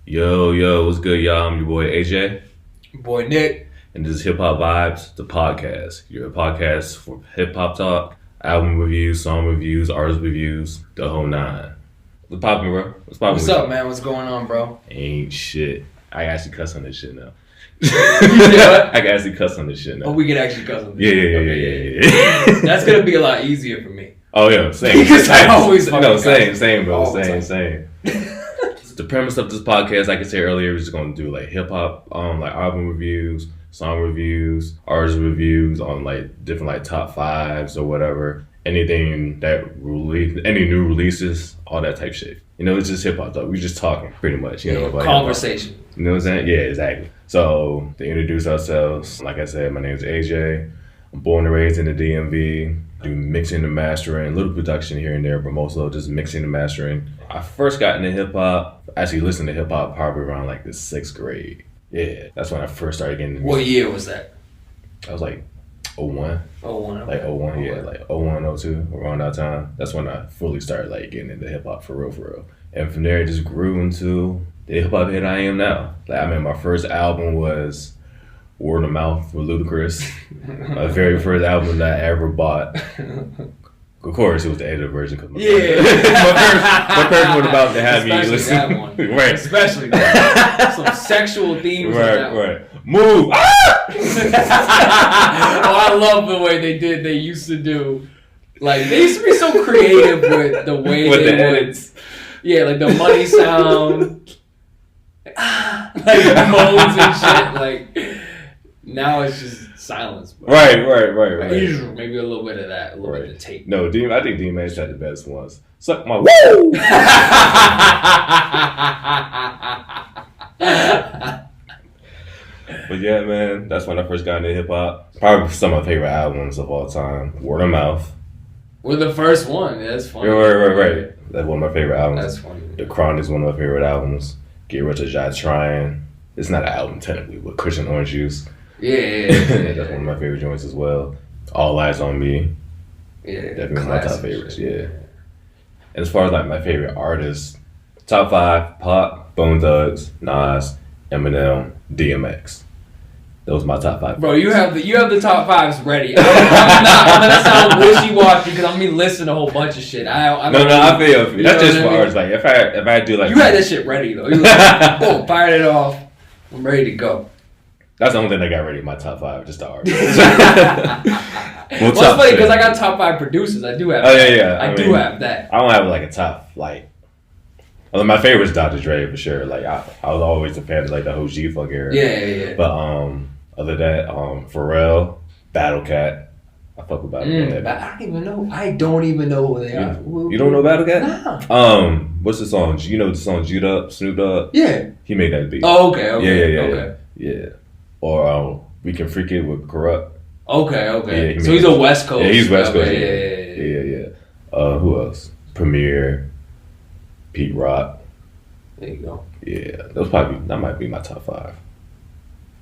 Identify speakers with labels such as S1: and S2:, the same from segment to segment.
S1: Yo, what's good, y'all? I'm your boy AJ.
S2: Your boy Nick.
S1: And this is Hip Hop Vibes, the podcast. Your podcast for hip hop talk, album reviews, song reviews, artist reviews, the whole nine. What's poppin', bro?
S2: What's up, man? What's going on, bro?
S1: Ain't shit. I can actually cuss on this shit now. I can actually cuss on this shit now.
S2: Oh, we can actually cuss on this
S1: shit.
S2: Yeah. That's gonna be a lot easier for me.
S1: Oh, yeah, same.
S2: Because I always
S1: same, bro. Same. The premise of this podcast, like I said earlier, we're just gonna do like hip hop, like album reviews, song reviews, artist reviews on like different like top fives or whatever. Anything that any new releases, all that type shit. You know, it's just hip hop talk. We just talking pretty much. You know, about
S2: conversation.
S1: You know what I'm saying? Yeah, exactly. So to introduce ourselves, like I said, my name is AJ. I'm born and raised in the DMV. Do mixing and mastering, a little production here and there, but mostly just mixing and mastering. I first got into hip hop. Actually listened to hip hop probably around like the 6th grade. Yeah, that's when I first started getting into
S2: music. What year was that?
S1: I was like 01.
S2: 01. Okay.
S1: Like 01, yeah, like 01, 02, around that time. That's when I fully started like getting into hip hop for real. And from there it just grew into the hip hop head I am now. Like I mean, my first album was Word of Mouth with Ludacris. My very first album that I ever bought. Of course, it was the edited version. Cause my parents were about to have me listen.
S2: That one.
S1: Right.
S2: Especially that. Some sexual themes.
S1: Right. Move!
S2: I love the way they used to do. Like, they used to be so creative with the way
S1: with
S2: they
S1: the
S2: would.
S1: edits.
S2: Yeah, like the money sound. Like moans and shit. Like, now it's just silence. Bro.
S1: Right.
S2: Maybe a little bit of that, a little bit of tape.
S1: No, I think DMX had the best ones. Suck my woo! But yeah, man, that's when I first got into hip hop. Probably some of my favorite albums of all time. Word of Mouth.
S2: We're the first one. Yeah, that's funny.
S1: Right. That's one of my favorite albums.
S2: That's funny.
S1: The Chronic is one of my favorite albums. Get Rich or Die Trying. It's not an album technically, but Cushion Orange Juice.
S2: Yeah.
S1: That's one of my favorite joints as well. All Eyes on Me.
S2: Yeah.
S1: Definitely one of my top favorites. Yeah. And as far as like my favorite artists, top 5: Pop, Bone Thugs, Nas, Eminem, DMX. Those are my top 5.
S2: Bro, you have the top 5s ready. I'm gonna sound wishy-washy because I'm gonna be listing a whole bunch of shit. I
S1: feel you. That's just for artists. Like if I do like
S2: you had that shit ready though. You like, boom, fired it off. I'm ready to go.
S1: That's the only thing I got ready in my top 5, just the artists.
S2: Well, it's funny because I got top 5 producers. I do have.
S1: Oh
S2: that.
S1: yeah.
S2: I do have that.
S1: I don't have like a top like. Well, my favorite is Dr. Dre for sure. Like I was always a fan of like the OG fuck era.
S2: Yeah.
S1: But other than that, Pharrell, Battle Cat. I fuck with Battle Cat.
S2: I don't even know who they are.
S1: You don't know Battle Cat?
S2: Nah.
S1: What's the song? You know the song Jude Up, Snoop Dogg?
S2: Yeah.
S1: He made that beat.
S2: Oh, okay.
S1: Yeah. Or We Can Freak It with Corrupt.
S2: Okay. Yeah, so he's a West Coast.
S1: Yeah, he's West Coast.
S2: Yeah.
S1: Who else? Premier, Pete Rock.
S2: There you go.
S1: Yeah, that might be my top 5.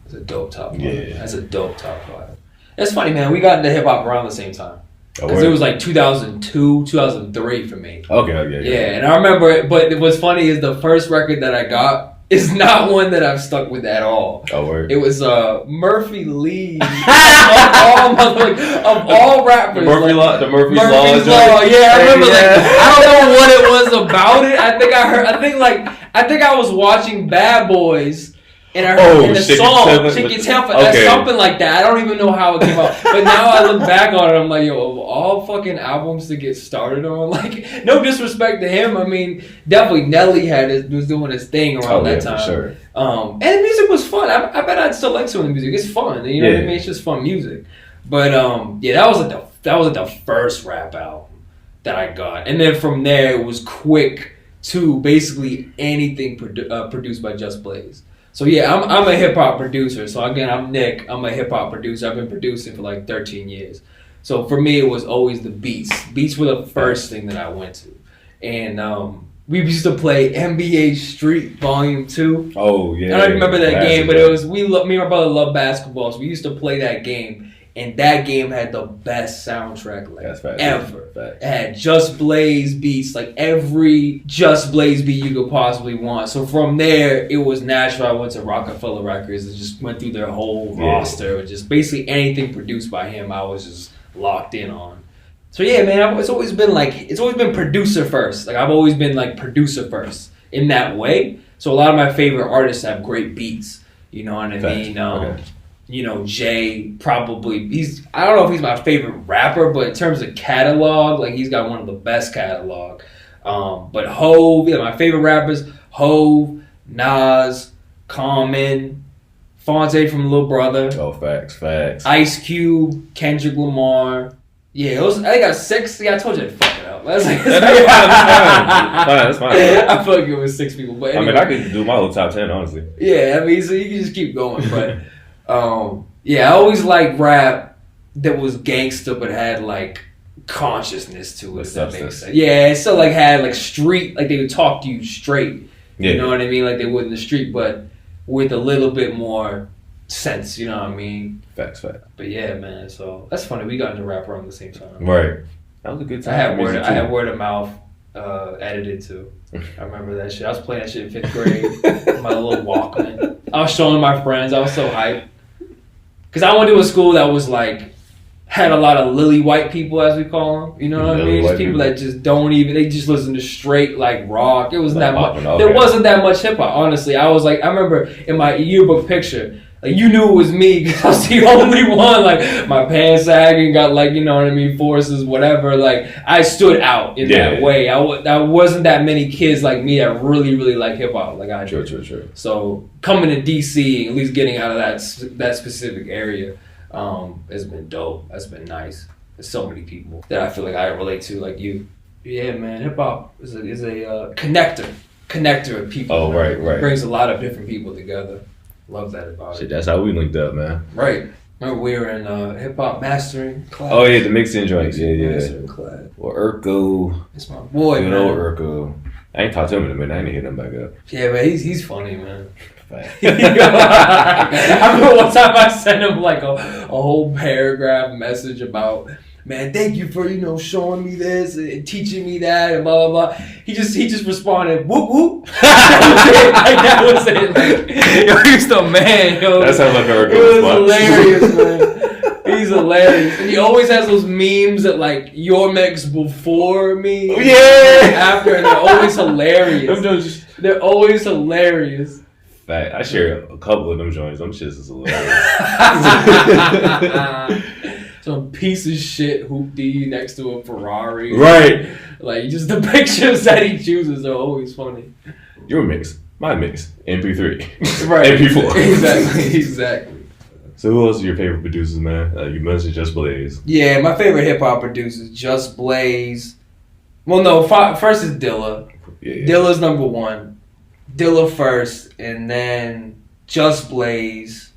S2: That's a dope top 5.
S1: Yeah.
S2: That's a dope top 5. That's funny, man. We got into hip hop around the same time. Because it was like 2002, 2003 for me.
S1: Okay.
S2: Yeah, and I remember it, but what's funny is the first record that I got is not one that I've stuck with at all.
S1: Oh, word.
S2: It was Murphy Lee of all rappers.
S1: The Murphy's
S2: Law. Yeah, I remember. I don't know what it was about it. I think I was watching Bad Boys. And I heard the song, Shake Your Tail, something like that. I don't even know how it came out. But now I look back on it, I'm like, yo, of all fucking albums to get started on, like, no disrespect to him. I mean, definitely Nelly was doing his thing around that time.
S1: For sure.
S2: And the music was fun. I bet I'd still like some of the music. It's fun. You know what I mean? It's just fun music. But that was like the first rap album that I got. And then from there, it was quick to basically anything produced by Just Blaze. So yeah, I'm a hip hop producer. So again, I'm Nick. I'm a hip hop producer. I've been producing for like 13 years. So for me, it was always the beats. Beats were the first thing that I went to, and we used to play NBA Street Volume 2.
S1: Oh yeah.
S2: I don't remember that game, but it was me and my brother loved basketball, so we used to play that game And that game had the best soundtrack ever.
S1: Facts.
S2: It had Just Blaze beats, like every Just Blaze beat you could possibly want. So from there, it was natural. I went to Rockefeller Records and just went through their whole roster. And just basically anything produced by him, I was just locked in on. So yeah, man, it's always been producer first. Like I've always been like producer first in that way. So a lot of my favorite artists have great beats. You know what I mean?
S1: Okay.
S2: You know, Jay probably I don't know if he's my favorite rapper, but in terms of catalog, like he's got one of the best catalog. But Hove, my favorite rappers, Hove, Nas, Common, Fonte from Lil Brother.
S1: Oh, facts.
S2: Ice Cube, Kendrick Lamar. Yeah, I got 6. Yeah, I told you I'd fuck it up. That's
S1: fine.
S2: I feel like it was 6 people. But anyway.
S1: I could do my whole top 10, honestly.
S2: Yeah, I mean, so you can just keep going. But I always liked rap that was gangster but had like consciousness to it. If that makes sense. Yeah, it still like had like street, like they would talk to you straight. You know what I mean? Like they would in the street, but with a little bit more sense, you know what I mean?
S1: Facts.
S2: But yeah, man, so that's funny. We got into rap around the same time.
S1: Right. That was a good time.
S2: I had word of mouth edited too. I remember that shit. I was playing that shit in 5th grade. My little Walkman. I was showing my friends. I was so hyped. Because I went to a school that was like, had a lot of lily white people, as we call them. You know what I mean? Just people that just they just listen to straight like rock. It wasn't that much. Okay. There wasn't that much hip hop, honestly. I remember in my yearbook picture, like you knew it was me because I was the only one. Like my pants sagging, got like, you know what I mean, forces, whatever. Like I stood out in that way. I wasn't that many kids like me that really, really like hip hop like I do.
S1: True.
S2: So coming to DC, at least getting out of that specific area, has been dope. That's been nice. There's so many people that I feel like I relate to, like you. Yeah, man, hip hop is a connector of people.
S1: Oh, right.
S2: It brings a lot of different people together. Love that about it.
S1: That's how we linked up, man.
S2: Right. Remember we were in hip hop mastering class.
S1: Oh yeah, the mixing joints. Yeah.
S2: Mastering class.
S1: Well, Urko.
S2: It's my boy, man.
S1: You know Urko. I ain't talked to him in a minute. I ain't hit him back up.
S2: Yeah, man, he's funny, man. I remember one time I sent him like a whole paragraph message about, man, thank you for, showing me this and teaching me that and blah, blah, blah. He just responded, whoop, whoop. That was it. Like, yo, he's the man, yo.
S1: That sounds like a
S2: It was hilarious, man. He's hilarious. And he always has those memes that, like, your mix before me.
S1: Oh, yeah.
S2: After, and they're always hilarious. They're always hilarious.
S1: Fact. I share a couple of them joints. Them shits is hilarious.
S2: Some piece of shit hoopty next to a Ferrari.
S1: Right.
S2: Like, just the pictures that he chooses are always funny.
S1: Your mix. My mix. MP3.
S2: Right.
S1: MP4.
S2: Exactly.
S1: So who else are your favorite producers, man? You mentioned Just Blaze.
S2: Yeah, my favorite hip-hop producers, Just Blaze. Well, no, first is Dilla.
S1: Yeah.
S2: Dilla's number 1. Dilla first, and then Just Blaze,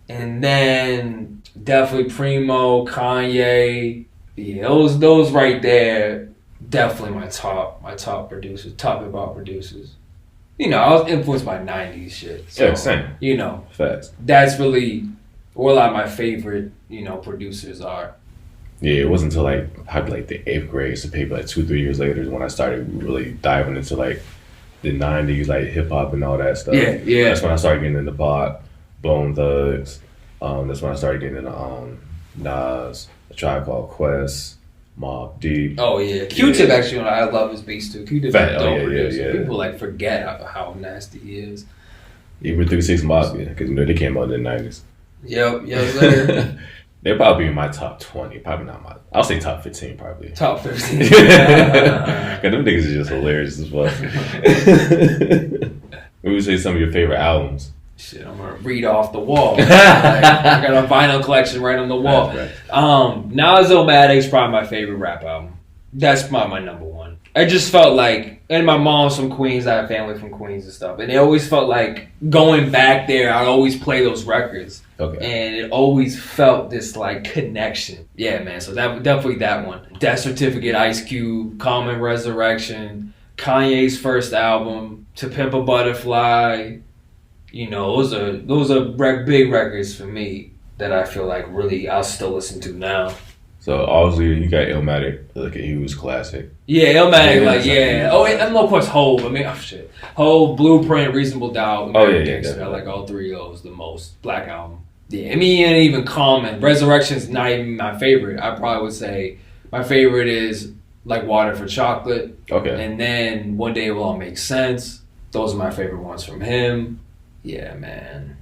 S2: and then definitely Primo, Kanye. Yeah, those right there, definitely my top producers, top hip hop producers. I was influenced by 90s shit. So,
S1: yeah, same. Facts.
S2: That's really where a lot of my favorite, producers are.
S1: Yeah, it wasn't until probably the 8th grade, so maybe 2-3 years later is when I started really diving into the 90s, hip hop and all that stuff.
S2: Yeah.
S1: That's when I started getting into Bach, Bone Thugs. That's when I started getting into Nas, A Tribe Called Quest, Mobb Deep.
S2: Oh yeah, Q-Tip actually, I love his beats too. Q-Tip is a dope producer.
S1: Yeah.
S2: People forget how nasty he is.
S1: Even 3 6 Mafia, because they came out in the 90s.
S2: Yep, sir.
S1: They'll probably be in my top 20. Probably not I'll say top 15 probably.
S2: Top 15.
S1: Because them niggas are just hilarious as well. What would you say some of your favorite albums?
S2: Shit, I'm going to read off the wall. I got a vinyl collection right on the wall.
S1: Right.
S2: Nas-O-Matic's probably my favorite rap album. That's probably my number 1. I just felt like, and my mom's from Queens, I have family from Queens and stuff, and it always felt like going back there, I'd always play those records.
S1: Okay.
S2: And it always felt this connection. Yeah, man. So definitely that one. Death Certificate, Ice Cube, Common Resurrection, Kanye's first album, To Pimp a Butterfly. Those are big records for me. that I feel like really I'll still listen to now.
S1: So obviously you got Illmatic, like a huge classic.
S2: Yeah, Illmatic, like yeah. Oh, and of course Hove. I mean, oh shit, Hove, Blueprint, Reasonable Doubt. Dexter. I like all three of those the most. Black Album. Yeah, I mean, and even Common. Resurrection's not even my favorite. I probably would say my favorite is like Water for Chocolate.
S1: Okay.
S2: And then One Day It Will All Make Sense. Those are my favorite ones from him. Yeah, man.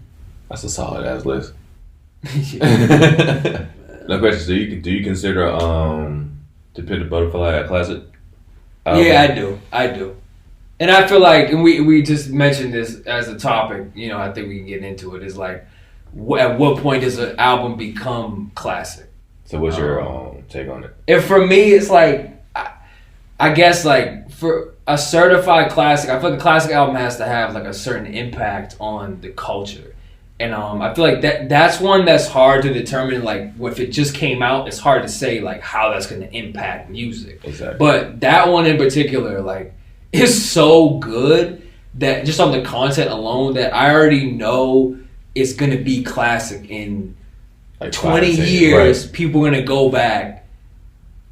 S1: That's a solid ass list.
S2: Yeah.
S1: No question. Do you consider To Pimp a Butterfly a classic?
S2: Yeah, I do. And I feel like, and we just mentioned this as a topic, you know, I think we can get into it, is like, at what point does an album become classic?
S1: So what's your take on it?
S2: And for me, it's like, I guess like, for a certified classic, I feel like a classic album has to have like a certain impact on the culture. And I feel like that's one that's hard to determine. Like, if it just came out, it's hard to say like how that's going to impact music.
S1: Exactly.
S2: But that one in particular, like, is so good that just on the content alone, that I already know it's going to be classic in like 20 years. Right. People are going to go back.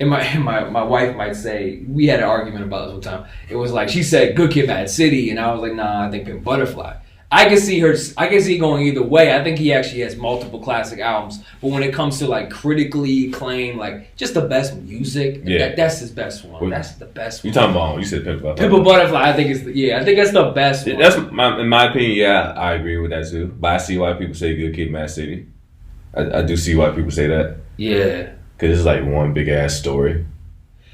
S2: And my wife might say, we had an argument about this one time. It was like, she said Good Kid, Mad City, and I was like, nah, I think Pimp Butterfly. I can see going either way. I think he actually has multiple classic albums, but when it comes to like critically acclaimed, like just the best music, that's his best one. That's the best one.
S1: You talking about? You said Pimp Butterfly.
S2: Pimp Butterfly. I think I think that's the best one.
S1: That's in my opinion. Yeah, I agree with that too. But I see why people say Good Kid, Mad City. I do see why people say that.
S2: Yeah,
S1: because it's like one big ass story.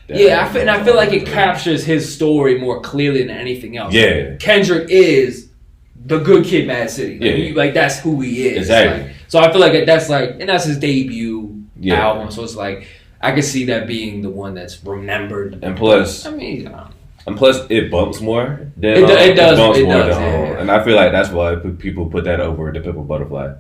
S2: Yeah, I feel like it captures his story more clearly than anything else.
S1: Yeah,
S2: Kendrick is the Good Kid, Mad City. Like that's who he is. Exactly. Like, so I feel like that's like, and that's his debut album. So it's like I could see that being the one that's remembered.
S1: And plus,
S2: I mean,
S1: it bumps more. Than,
S2: it does.
S1: And I feel like that's why people put that over the Pimp a Butterfly.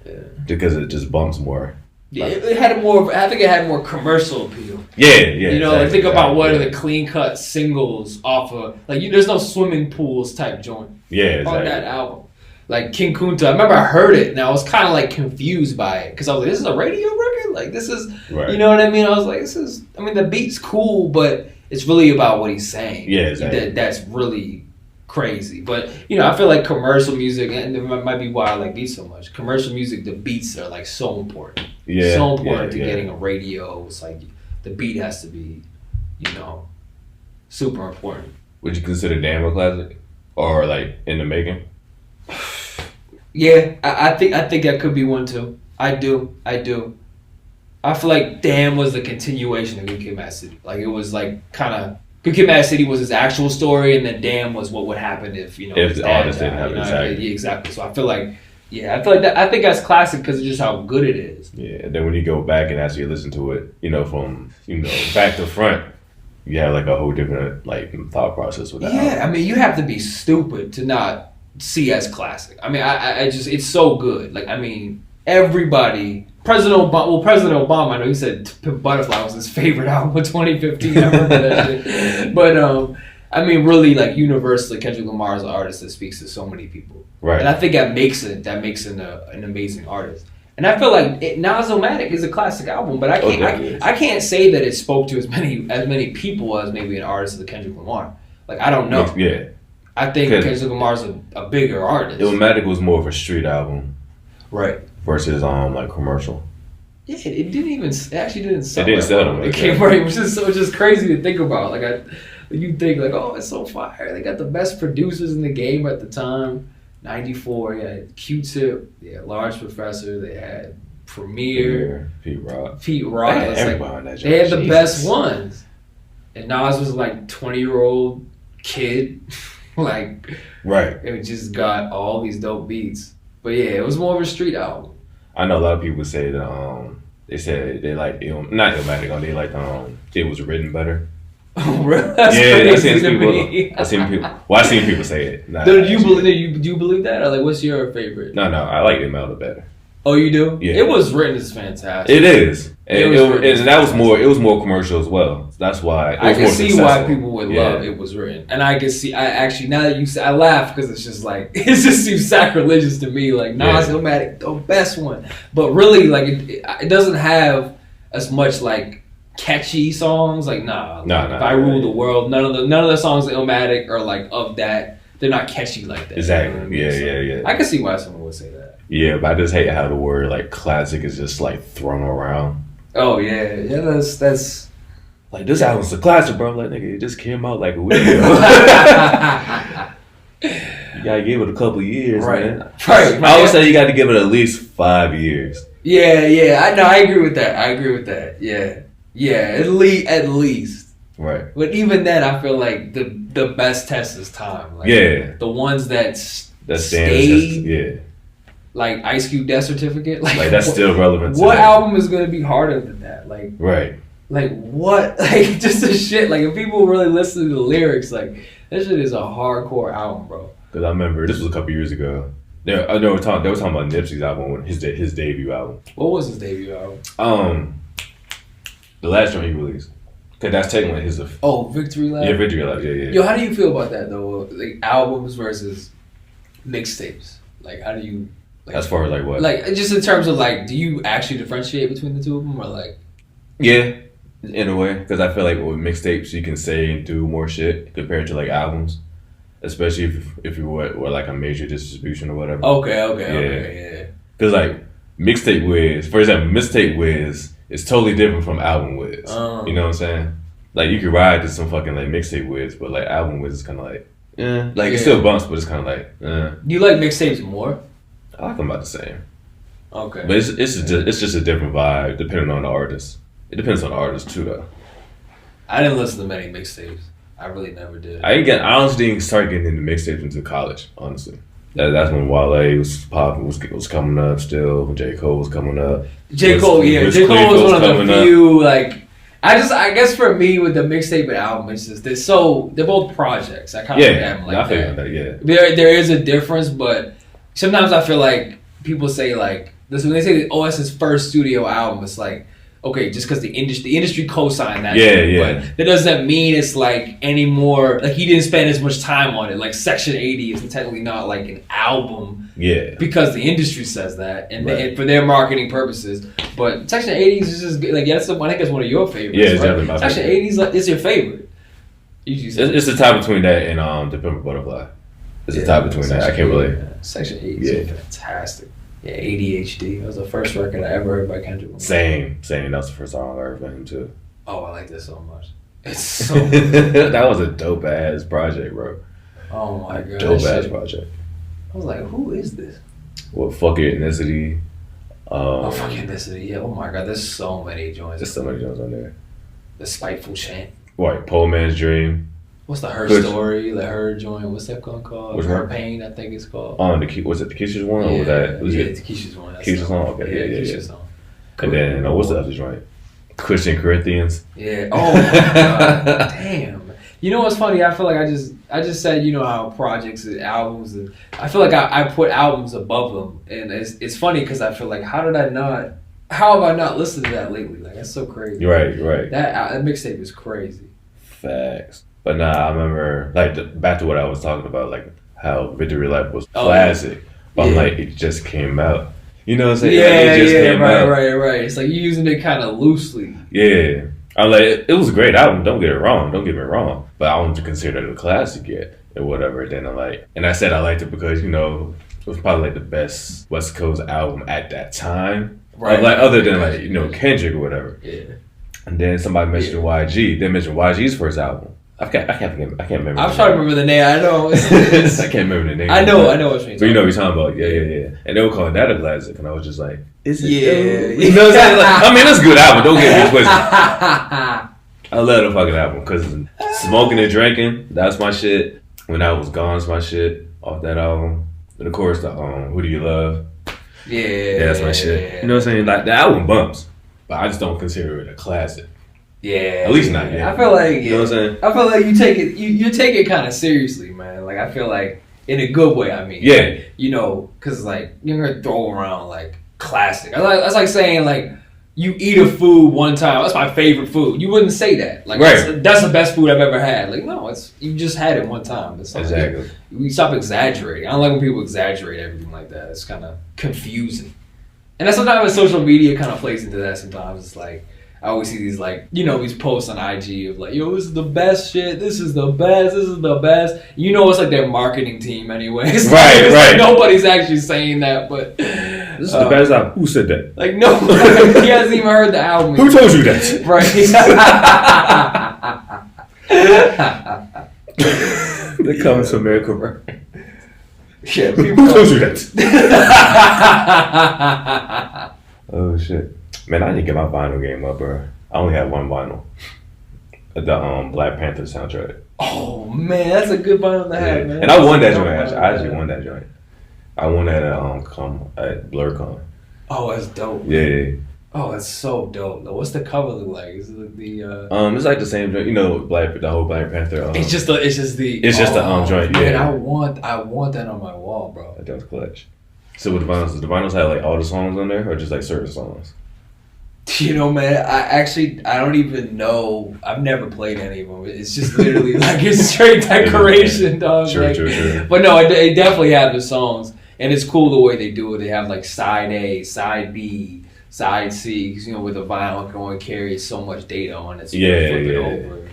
S1: Yeah. Because it just bumps more.
S2: Yeah, it had more. I think it had more commercial appeal.
S1: Yeah.
S2: You know, like think about what are the clean cut singles off of there's no swimming pools type joint.
S1: Yeah,
S2: on that album. Like King Kunta, I remember I heard it and I was kind of like confused by it because I was like, this is a radio record? Like this is, you know what I mean? I was like, the beat's cool, but it's really about what he's saying.
S1: Yeah, exactly.
S2: That's really crazy. But, you know, I feel like commercial music, and it might be why I like beats so much. Commercial music, the beats are like so important.
S1: Yeah.
S2: So important to getting a radio. It's like the beat has to be, you know, super important.
S1: Would you consider Damn a classic? Or like in the making?
S2: Yeah, I think that could be one too. I do. I feel like Damn was the continuation of Good Kid, Mad City. Like it was like kind of Good Kid, Mad City was his actual story, and then Damn was what would happen if
S1: all this didn't happen. Exactly.
S2: Yeah, exactly. So I feel like that. I think that's classic because of just how good it is.
S1: Yeah. And then when you go back and actually listen to it, you know, from back to front. You have like a whole different like thought process with that.
S2: Yeah, album. I mean, you have to be stupid to not see as classic. I mean, I just it's so good. Like, I mean, everybody. President Obama, I know he said Pimp Butterfly was his favorite album of 2015. I remember that shit. But I mean, really, like universally, Kendrick Lamar is an artist that speaks to so many people.
S1: Right.
S2: And I think that makes it an amazing artist. And I feel like Nas-O-Matic is a classic album, but I can't say that it spoke to as many people as maybe an artist of Kendrick Lamar. Like I don't know.
S1: Yeah.
S2: I think Kendrick Lamar's a bigger artist.
S1: Illmatic was more of a street album,
S2: right?
S1: Versus like commercial.
S2: Yeah, it actually didn't sell.
S1: It didn't sell them.
S2: It came right, which is just crazy to think about. Like you think like, oh, it's so fire. They got the best producers in the game at the time. 94, yeah, Q-Tip, yeah, Large Professor, they had Premier,
S1: Pete Rock.
S2: They had the best ones. And Nas was like 20-year-old kid, like
S1: right.
S2: It just got all these dope beats. But yeah, it was more of a street album.
S1: I know a lot of people say that they said they like not Illmatic, they like it was written better.
S2: Oh, really? That's crazy to me.
S1: I've seen people say it.
S2: Do you believe that? Or like, what's your favorite?
S1: No, I like Illmatic better.
S2: Oh, you do?
S1: Yeah.
S2: It was written as fantastic.
S1: It is. And that was more.
S2: fantastic.
S1: It was more commercial as well. That's why
S2: I can see why people would love
S1: Yeah.
S2: It Was Written, and I can see. I actually, now that you say, I laugh because it's just like it just seems sacrilegious to me. Like Nas Illmatic, the best one, but really, like it doesn't have as much like catchy songs. Like nah, if I Rule the World, none of the songs in Illmatic are like of that. They're not catchy like that.
S1: Exactly.
S2: You know what I mean?
S1: Yeah.
S2: I can see why someone would say that.
S1: Yeah, but I just hate how the word like classic is just like thrown around.
S2: Oh yeah. That's
S1: Like this album's a classic, bro. Like nigga, it just came out like a week ago. You gotta give it a couple years, man.
S2: Right.
S1: I would say you got to give it at least 5 years.
S2: Yeah. I know. I agree with that. Yeah. At least.
S1: Right.
S2: But even then, I feel like the best test is time. Like, the ones that stayed.
S1: Yeah.
S2: Like Ice Cube Death Certificate. Like
S1: that's still relevant.
S2: What album is gonna be harder than that? Like.
S1: Right.
S2: Like what? Like just the shit. Like if people really listen to the lyrics, like that shit is a hardcore album, bro.
S1: Because I remember this was a couple years ago. They were talking about Nipsey's album, his debut album.
S2: What was his debut album?
S1: The last joint he released. Cause that's technically his.
S2: Victory Lap.
S1: Yeah, Victory Lap. Yeah.
S2: Yo, how do you feel about that though? Like albums versus mixtapes. Like how do you? Like,
S1: as far as like what?
S2: Like just in terms of like, do you actually differentiate between the two of them or like?
S1: Yeah, in a way, because I feel like with mixtapes you can say and do more shit compared to like albums, especially if you were like a major distribution or whatever.
S2: Okay, yeah.
S1: Because like mixtape Wiz, for example, mixtape Wiz is totally different from album Wiz. You know what I'm saying? Like you could ride to some fucking like mixtape Wiz, but like album Wiz is kind of like, like it still bumps, but it's kind of like,
S2: Do you like mixtapes more?
S1: I like them about the same.
S2: Okay.
S1: But it's just a different vibe depending on the artist. It depends on the artist too, though.
S2: I didn't listen to many mixtapes. I really never did.
S1: I honestly didn't start getting into mixtapes until college. Honestly, that's when Wale was popping, was coming up. Still, J. Cole was coming up.
S2: J. Cole was one of the few. Like, I guess for me with the mixtape and album, it's just they're both projects. I kind of look at them like
S1: I feel
S2: that.
S1: Yeah,
S2: there is a difference, but sometimes I feel like people say like this when they say it's his first studio album. It's like. Okay, just because the industry co-signed that. But that doesn't mean it's like any more. Like he didn't spend as much time on it. Like Section 80 is technically not like an album.
S1: Yeah.
S2: Because the industry says that, and for their marketing purposes. But Section 80 is just like I think it's one of your favorites.
S1: Yeah, it's definitely my favorite.
S2: Section 80 is like it's your favorite.
S1: It's the tie between that and The Pimp Butterfly. It's the tie between that. I can't really.
S2: Section 80 is fantastic. Yeah, ADHD. That was the first record I ever heard by Kendrick Lamar.
S1: Same. That was the first song I heard by him too.
S2: Oh, I like this so much. It's so
S1: that was a dope ass project, bro.
S2: Oh my god.
S1: Dope ass project.
S2: I was like, who is this?
S1: What Fuck Your Ethnicity?
S2: Fuck Your Ethnicity. Yeah. Oh my god. There's so many joints.
S1: There's so many joints on there.
S2: The Spiteful Chant.
S1: What? Poor Man's Dream.
S2: What's the Her Story? The Her joint. What's that one called? Her Pain, I think it's called.
S1: Was it the Keisha's one or was that?
S2: It's Keisha's one.
S1: Keisha's song. Okay, yeah.
S2: Keisha's song.
S1: And then what's the other joint? Christian Corinthians.
S2: Yeah. Oh my god. Damn. You know what's funny? I feel like I just said how projects and albums and I feel like I put albums above them and it's funny because I feel like how have I not listened to that lately? Like that's so crazy.
S1: You're right.
S2: That mixtape is crazy.
S1: Facts. But nah, I remember back to what I was talking about, like how Victory Lap was classic. But I'm like, it just came out. You know what I'm saying?
S2: Yeah, it just came out. Right. It's like you're using it kind of loosely.
S1: Yeah. I'm like, it was a great album. Don't get me wrong. But I wasn't consider it a classic yet or whatever. Then I'm like, and I said I liked it because, it was probably like the best West Coast album at that time. Right. Like other than Kendrick or whatever.
S2: Yeah.
S1: And then somebody mentioned YG. They mentioned YG's first album. I can't remember.
S2: I'm trying to remember the name. I know.
S1: I can't remember the name.
S2: I know what you're talking about.
S1: But you know what you're talking about. Yeah. And they were calling that a classic. And I was just like, is it?
S2: Yeah.
S1: You know what I'm saying? Like, I mean, it's a good album. Don't get me twisted. I love the fucking album because Smoking and Drinking, that's my shit. When I Was Gone's my shit off that album. And of course, the Who Do You Love?
S2: Yeah,
S1: that's my shit. You know what I'm saying? Like, the album bumps. But I just don't consider it a classic.
S2: Yeah,
S1: at least not yet.
S2: I feel like
S1: you know what I'm saying.
S2: I feel like you take it kind of seriously, man. Like I feel like in a good way. I mean,
S1: yeah,
S2: because like you're gonna throw around like classic. That's like saying like you eat a food one time. That's my favorite food. You wouldn't say that. Like that's the best food I've ever had. Like no, it's you just had it one time. It's like,
S1: exactly.
S2: We stop exaggerating. I don't like when people exaggerate everything like that. It's kind of confusing. And that's sometimes social media kind of plays into that. Sometimes it's like I always see these like these posts on IG of like yo this is the best shit. This is the best. This is the best. It's like their marketing team anyways. Right. Like nobody's actually saying that, but.
S1: This is the best album. Who said that?
S2: Like, no, he hasn't even heard the album.
S1: Who told you that?
S2: Right.
S1: They're coming to America, right?
S2: Yeah,
S1: Who told you that? Oh, shit. Man, I need to get my vinyl game up, bro. I only have one vinyl. The Black Panther soundtrack.
S2: Oh, man, that's a good vinyl to have, man.
S1: And I won that joint, actually. I actually won that joint. I won that at BlurCon.
S2: Oh, that's dope.
S1: Yeah.
S2: Oh, that's so dope. What's the cover look like? Is it like the
S1: it's like the same joint. The whole Black Panther.
S2: It's just the
S1: joint.
S2: Man,
S1: yeah.
S2: I want that on my wall, bro.
S1: That was clutch. So with the vinyls have like all the songs on there, or just like certain songs?
S2: Man, I don't even know. I've never played any of them. It's just literally like it's straight decoration, dog.
S1: Sure.
S2: But no, they definitely have the songs. And it's cool the way they do it. They have like side A, side B, side C. Because with a vinyl, it can only carry so much data on it. So you flip it over.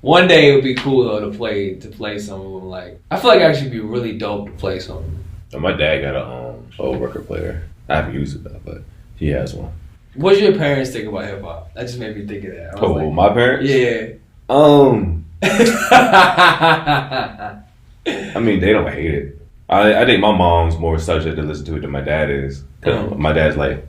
S2: One day it would be cool though to play some of them. Like I feel like it actually be really dope to play some.
S1: My dad got a old record player. I haven't used it though, but he has one.
S2: What did your parents think about hip hop? That just made me think of that.
S1: My parents?
S2: Yeah.
S1: I mean, they don't hate it. I think my mom's more subject to listen to it than my dad is. My dad's like,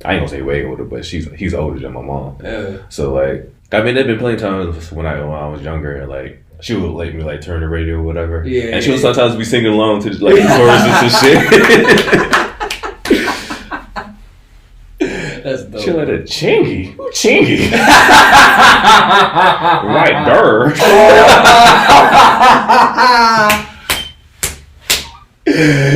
S1: I ain't gonna say way older, but he's older than my mom.
S2: Yeah.
S1: So like, I mean, there've been plenty of times when I was younger, and like she would let me like turn the radio or whatever.
S2: Yeah.
S1: And she would sometimes be singing along to like the choruses and shit.
S2: That's dope.
S1: She like that Chingy. Who Chingy? Right there.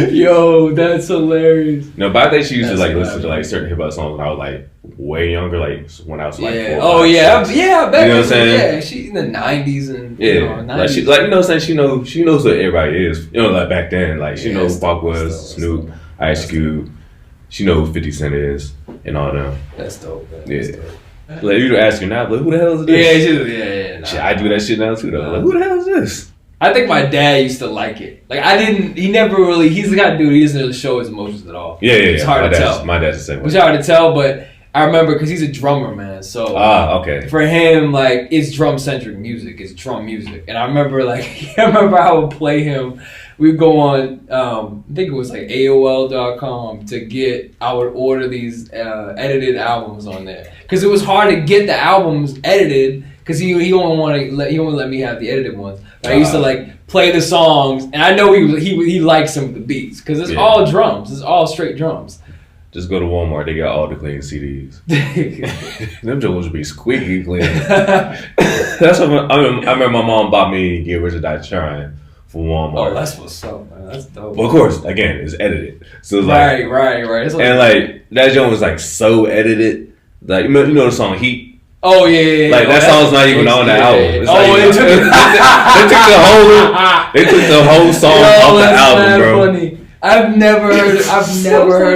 S2: Yo, that's hilarious.
S1: No, but I think she used to like listen to like certain hip hop songs when I was like way younger, like when I was like 4, 5, 6.
S2: Yeah. Back
S1: you know what I'm saying?
S2: Yeah, she in the 90s and
S1: 90s. Like she, like what I'm saying, she knows what everybody is. Like back then, like she knows who Pac was, Snoop, Ice Cube. She knows who 50 Cent is and all them.
S2: That's dope, man.
S1: Yeah. Like you ask her now, like who the hell is this?
S2: Yeah.
S1: I do that shit now too though. Like who the hell is this?
S2: I think my dad used to like it. Like he's the kind of dude, he doesn't really show his emotions at all.
S1: Yeah.
S2: It's hard to tell.
S1: My dad's the same way.
S2: It's hard to tell, but I remember because he's a drummer, man. So
S1: okay.
S2: For him, like it's drum-centric music. It's drum music. And I remember I would play him. We'd go on, I think it was like AOL.com I would order these edited albums on there. Because it was hard to get the albums edited because he wouldn't let me have the edited ones. I used to like play the songs, and I know he liked some of the beats because it's all drums. It's all straight drums.
S1: Just go to Walmart. They got all the clean CDs. Them joints would be squeaky clean. That's what I remember. My mom bought me Get Rich or Die Trying for Walmart.
S2: Oh, that's what's up, man. That's dope.
S1: Well, of course, again, it's edited. So it's
S2: right.
S1: It's and like that joint was like so edited. Like you know the song Heat.
S2: Oh yeah.
S1: Like that song's not even on the album.
S2: They
S1: took the whole song off the album, bro. Funny.
S2: I've never heard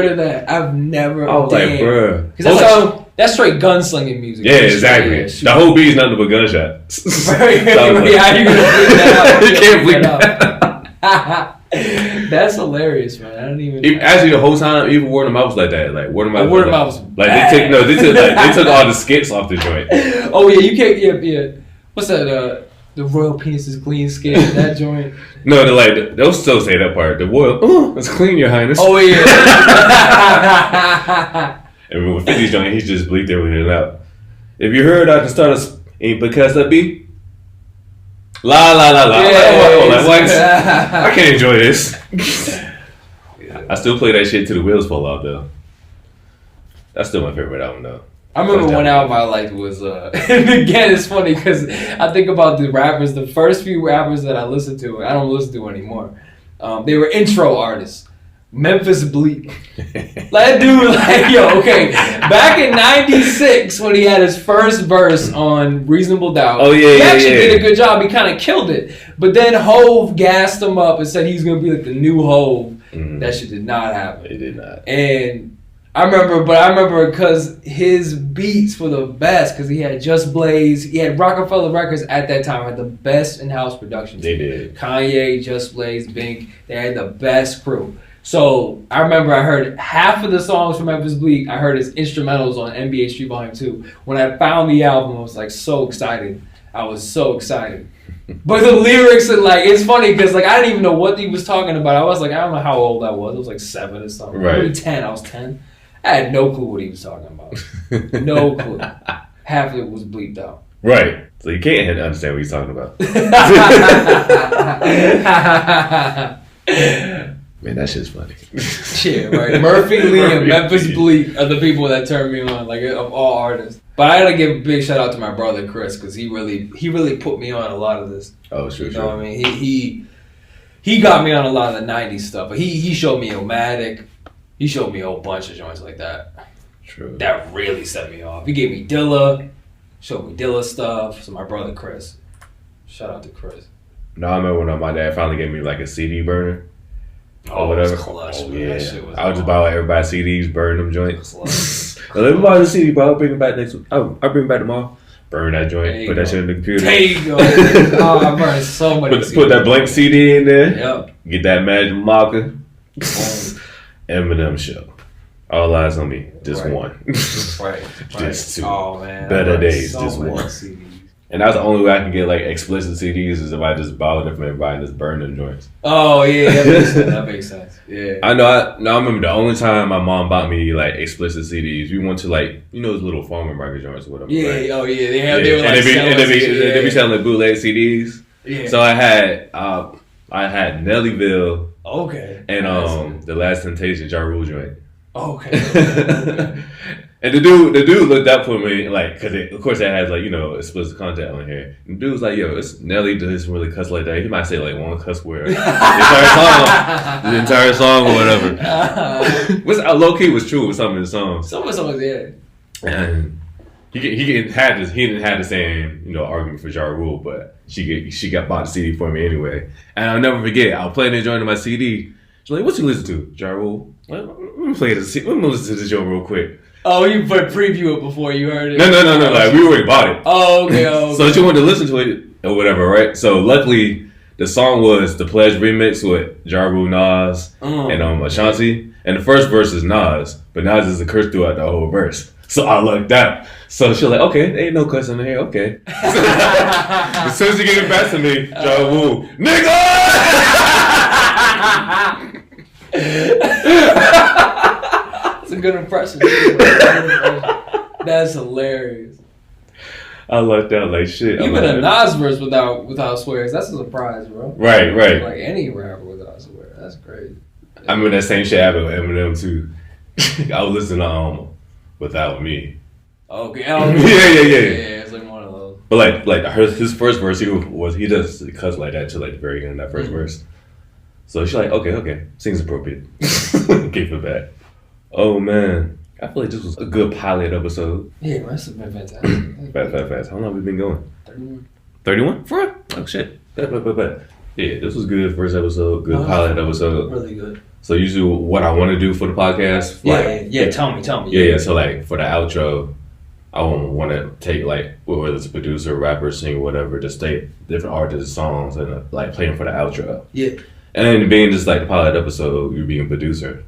S2: of that. I was
S1: like, bro.
S2: Because that's straight gunslinging music.
S1: Yeah, exactly. The whole beat is nothing but gunshots.
S2: Right. How you gonna bleep that out?
S1: You can't bleep that.
S2: That's hilarious, man. I don't even.
S1: Actually, the whole time, even Word of Mouth was like that. Like Word of Mouth.
S2: Word of Mouth was
S1: like
S2: bad.
S1: they took all the skits off the joint.
S2: Oh yeah, you can't. Yeah. What's that? The royal penis is clean skit. That joint.
S1: No, they'll still say that part. The royal, it's clean, Your Highness.
S2: Oh yeah.
S1: And with 50's joint, he's just bleeped everything out. If you heard, I can start ain't because I be. La la la la. Like, what? I can't enjoy this. I still play that shit till the wheels fall off though. That's still my favorite album though.
S2: I remember one album I liked was and again it's funny because I think about the rappers, the first few rappers that I listened to, I don't listen to anymore. They were intro artists. Memphis Bleak. That dude, like, yo, okay. Back in '96, when he had his first verse on Reasonable Doubt, he actually did a good job. He kind of killed it. But then Hove gassed him up and said he was going to be like the new Hove. Mm-hmm. That shit did not happen.
S1: It did not.
S2: And I remember because his beats were the best, because he had Just Blaze. He had Rockefeller Records at that time, had the best in-house production team.
S1: They did.
S2: Kanye, Just Blaze, Bink. They had the best crew. So I remember I heard half of the songs from Memphis Bleak. I heard his instrumentals on NBA Street Volume 2. When I found the album, I was like so excited. I was so excited. But the lyrics and like, it's funny because like I didn't even know what he was talking about. I was like, I don't know how old I was. I was like 7 or something.
S1: Right.
S2: Maybe 10. I was 10. I had no clue what he was talking about. No clue. Half of it was bleeped out.
S1: Right. So you can't understand what he's talking about. Man, that shit's funny.
S2: Yeah, right. Murphy Lee and Memphis Bleak are the people that turned me on, like, of all artists. But I gotta give a big shout out to my brother Chris, because he really put me on a lot of this.
S1: Oh, sure,
S2: you know what I mean? He got me on a lot of the '90s stuff. But he showed me Illmatic. He showed me a whole bunch of joints like that.
S1: True. That
S2: really set me off. He gave me Dilla, showed me Dilla stuff. So my brother Chris, shout out to Chris.
S1: No, I remember when my dad finally gave me like a CD burner.
S2: Or whatever. Clutch,
S1: yeah. That shit was I would just buy everybody's CDs, burn them joints. Let me buy the CD, bro. I'll bring it back next week. I'll bring it back tomorrow. Burn that joint. Put that shit in the computer.
S2: There you go. Oh, I burned so many CDs.
S1: Put that blank CD in there.
S2: Yep.
S1: Get that magic marker. Eminem show. All eyes on me. Just one.
S2: Right.
S1: Just 2.
S2: Oh, man.
S1: Better days.
S2: So
S1: just one.
S2: CDs. And
S1: that's the only way I can get like explicit CDs is if I just borrow them from everybody and just burn them joints.
S2: Oh yeah, that makes sense. Yeah.
S1: I know. I remember the only time my mom bought me like explicit CDs. We went to like those little farmer market joints or whatever.
S2: Yeah.
S1: Right?
S2: Oh yeah. They were like
S1: they be selling bootleg CDs.
S2: Yeah.
S1: So I had Nellyville.
S2: Okay.
S1: And the Last Temptation Ja Rule joint.
S2: Okay.
S1: And the dude looked up for me, like, because of course it has, like, explicit content on here. And the dude was like, yo, Nelly doesn't really cuss like that. He might say, like, one cuss word. The entire song or whatever. Which low-key was true with some of his songs.
S2: Some of the songs, yeah.
S1: And he didn't have the same, argument for Ja Rule, but she got bought the CD for me anyway. And I'll never forget, I was playing the joint on my CD. She's like, what you listen to? Ja Rule? Let me listen to this joint real quick.
S2: Oh, you preview it before you heard it?
S1: No. Like, we already bought it.
S2: Oh, okay.
S1: So she wanted to listen to it or whatever, right? So luckily, the song was the Pledge remix with Ja Rule, Nas, and Ashanti. And the first verse is Nas, but Nas is a curse throughout the whole verse. So I lucked out. So she was like, okay, there ain't no cuss in here, okay. As soon as you get it back to me, Ja Rule, nigga!
S2: That's a good impression. That's hilarious.
S1: I lucked out like shit.
S2: Even a Nas verse without swears, that's a surprise, bro.
S1: Right.
S2: Like any rapper without swear, that's crazy.
S1: I mean, that same shit happened with Eminem too. I was listening to Without Me.
S2: Okay.
S1: Yeah.
S2: It's like one of those.
S1: But like his first verse, he does cuss like that to like the very end of that first verse. So she's like, okay, seems appropriate. Gave it back. Oh man, I feel like this was a good pilot episode.
S2: Yeah, this has been fantastic.
S1: Fast. How long have we been going?
S2: 31.
S1: 31? For real? Oh shit. Bet. Yeah, this was good first episode. Good pilot episode.
S2: Really good.
S1: So usually what I want to do for the podcast.
S2: Yeah. Tell me.
S1: Yeah. So like for the outro, I want to take like whether it's a producer, rapper, singer, whatever, just take different artists' songs and like play them for the outro.
S2: Yeah.
S1: And then being just like the pilot episode, you're being a producer.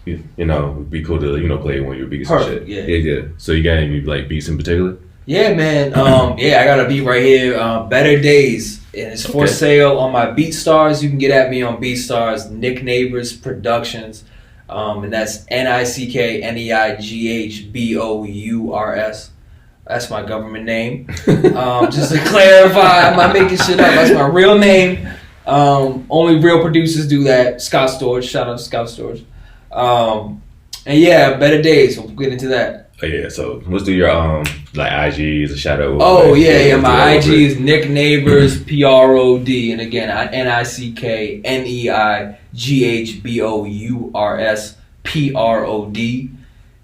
S1: It'd be cool to play one of your beats and shit. Yeah. So you got any like beats in particular?
S2: Yeah, man. I got a beat right here. Better Days, and it's for sale on my BeatStars. You can get at me on BeatStars. Nick Neighbors Productions, and that's NickNeighbours. That's my government name. Just to clarify, I'm not making shit up. That's my real name. Only real producers do that. Scott Storage. Shout out to Scott Storage. And yeah, Better Days. We'll get into that.
S1: Oh yeah, so let's do your like IGs, a shout out.
S2: Oh yeah, my IG is Nick Neighbors PROD, and again NICKNEIGHBOURS PROD,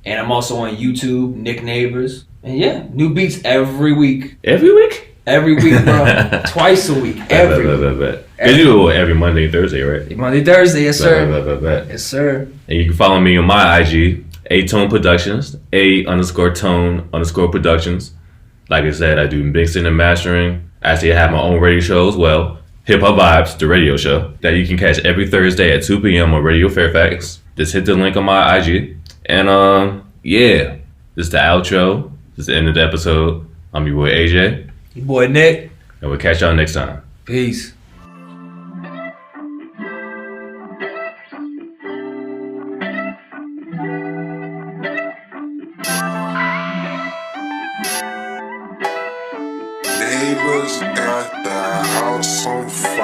S2: and I'm also on YouTube, Nick Neighbors, and yeah, new beats every week.
S1: Every week?
S2: Every week, bro. Twice a week. Every week.
S1: You do it every Monday and Thursday, right?
S2: Monday, Thursday, yes sir. Yes sir.
S1: And you can follow me on my IG, A-Tone Productions, A_Tone_Productions. Like I said, I do mixing and mastering. Actually, I have my own radio show as well, Hip Hop Vibes, the radio show, that you can catch every Thursday at 2 p.m. on Radio Fairfax. Just hit the link on my IG. And yeah, this is the outro. This is the end of the episode. I'm your boy AJ.
S2: Your boy Nick.
S1: And we'll catch y'all next time.
S2: Peace.
S3: Neighbors at the house on fire.